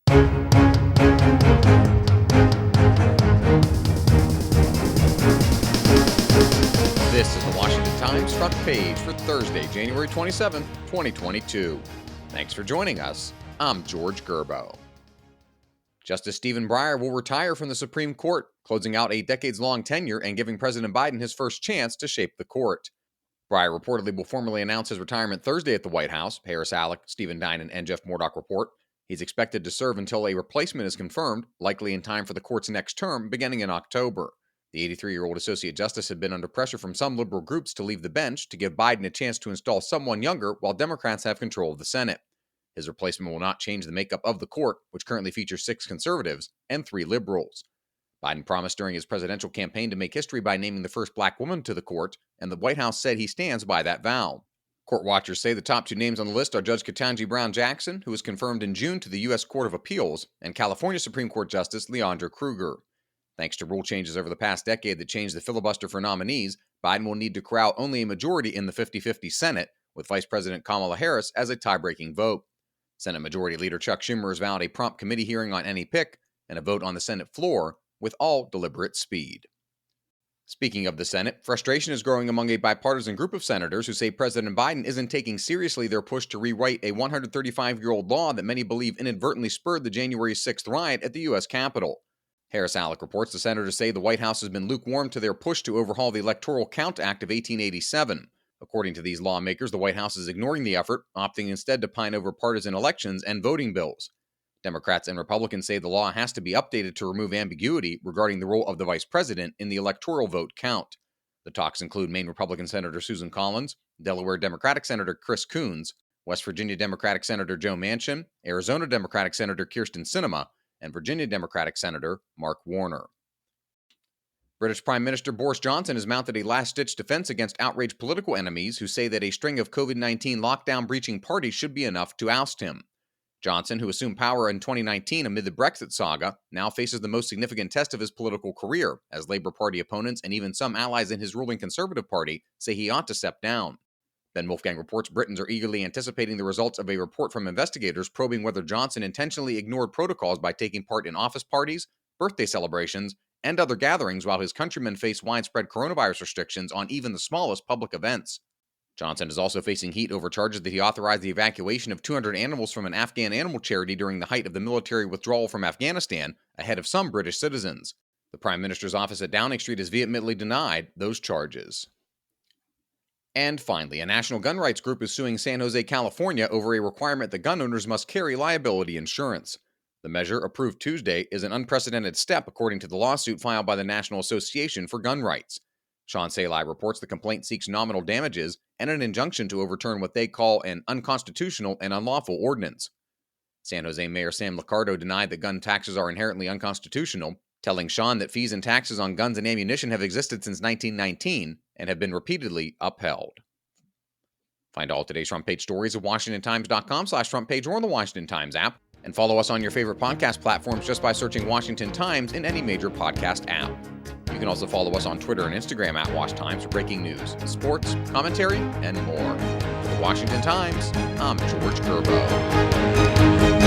This is the Washington Times front page for Thursday, January 27, 2022. Thanks for joining us. I'm George Gerbo. Justice Stephen Breyer will retire from the Supreme Court, closing out a decades-long tenure and giving President Biden his first chance to shape the court. Breyer reportedly will formally announce his retirement Thursday at the White House, Harris Alec, Stephen Dinan, and Jeff Murdoch report. He's expected to serve until a replacement is confirmed, likely in time for the court's next term, beginning in October. The 83-year-old Associate Justice had been under pressure from some liberal groups to leave the bench to give Biden a chance to install someone younger while Democrats have control of the Senate. His replacement will not change the makeup of the court, which currently features 6 conservatives and 3 liberals. Biden promised during his presidential campaign to make history by naming the first black woman to the court, and the White House said he stands by that vow. Court watchers say the top 2 names on the list are Judge Ketanji Brown Jackson, who was confirmed in June to the U.S. Court of Appeals, and California Supreme Court Justice Leondra Kruger. Thanks to rule changes over the past decade that changed the filibuster for nominees, Biden will need to corral only a majority in the 50-50 Senate, with Vice President Kamala Harris as a tie-breaking vote. Senate Majority Leader Chuck Schumer has vowed a prompt committee hearing on any pick and a vote on the Senate floor with all deliberate speed. Speaking of the Senate, frustration is growing among a bipartisan group of senators who say President Biden isn't taking seriously their push to rewrite a 135-year-old law that many believe inadvertently spurred the January 6th riot at the U.S. Capitol. Harris Alec reports the senators say the White House has been lukewarm to their push to overhaul the Electoral Count Act of 1887. According to these lawmakers, the White House is ignoring the effort, opting instead to pine over partisan elections and voting bills. Democrats and Republicans say the law has to be updated to remove ambiguity regarding the role of the vice president in the electoral vote count. The talks include Maine Republican Senator Susan Collins, Delaware Democratic Senator Chris Coons, West Virginia Democratic Senator Joe Manchin, Arizona Democratic Senator Kyrsten Sinema, and Virginia Democratic Senator Mark Warner. British Prime Minister Boris Johnson has mounted a last-ditch defense against outraged political enemies who say that a string of COVID-19 lockdown-breaching parties should be enough to oust him. Johnson, who assumed power in 2019 amid the Brexit saga, now faces the most significant test of his political career, as Labour Party opponents and even some allies in his ruling Conservative Party say he ought to step down. Ben Wolfgang reports Britons are eagerly anticipating the results of a report from investigators probing whether Johnson intentionally ignored protocols by taking part in office parties, birthday celebrations, and other gatherings while his countrymen face widespread coronavirus restrictions on even the smallest public events. Johnson is also facing heat over charges that he authorized the evacuation of 200 animals from an Afghan animal charity during the height of the military withdrawal from Afghanistan, ahead of some British citizens. The Prime Minister's office at Downing Street has vehemently denied those charges. And finally, a national gun rights group is suing San Jose, California over a requirement that gun owners must carry liability insurance. The measure, approved Tuesday, is an unprecedented step according to the lawsuit filed by the National Association for Gun Rights. Sean Salai reports the complaint seeks nominal damages and an injunction to overturn what they call an unconstitutional and unlawful ordinance. San Jose Mayor Sam Liccardo denied that gun taxes are inherently unconstitutional, telling Sean that fees and taxes on guns and ammunition have existed since 1919 and have been repeatedly upheld. Find all today's front page stories at WashingtonTimes.com/frontpage or on the Washington Times app, and follow us on your favorite podcast platforms just by searching Washington Times in any major podcast app. You can also follow us on Twitter and Instagram at Wash Times for breaking news, sports, commentary, and more. For the Washington Times, I'm George Gerbo.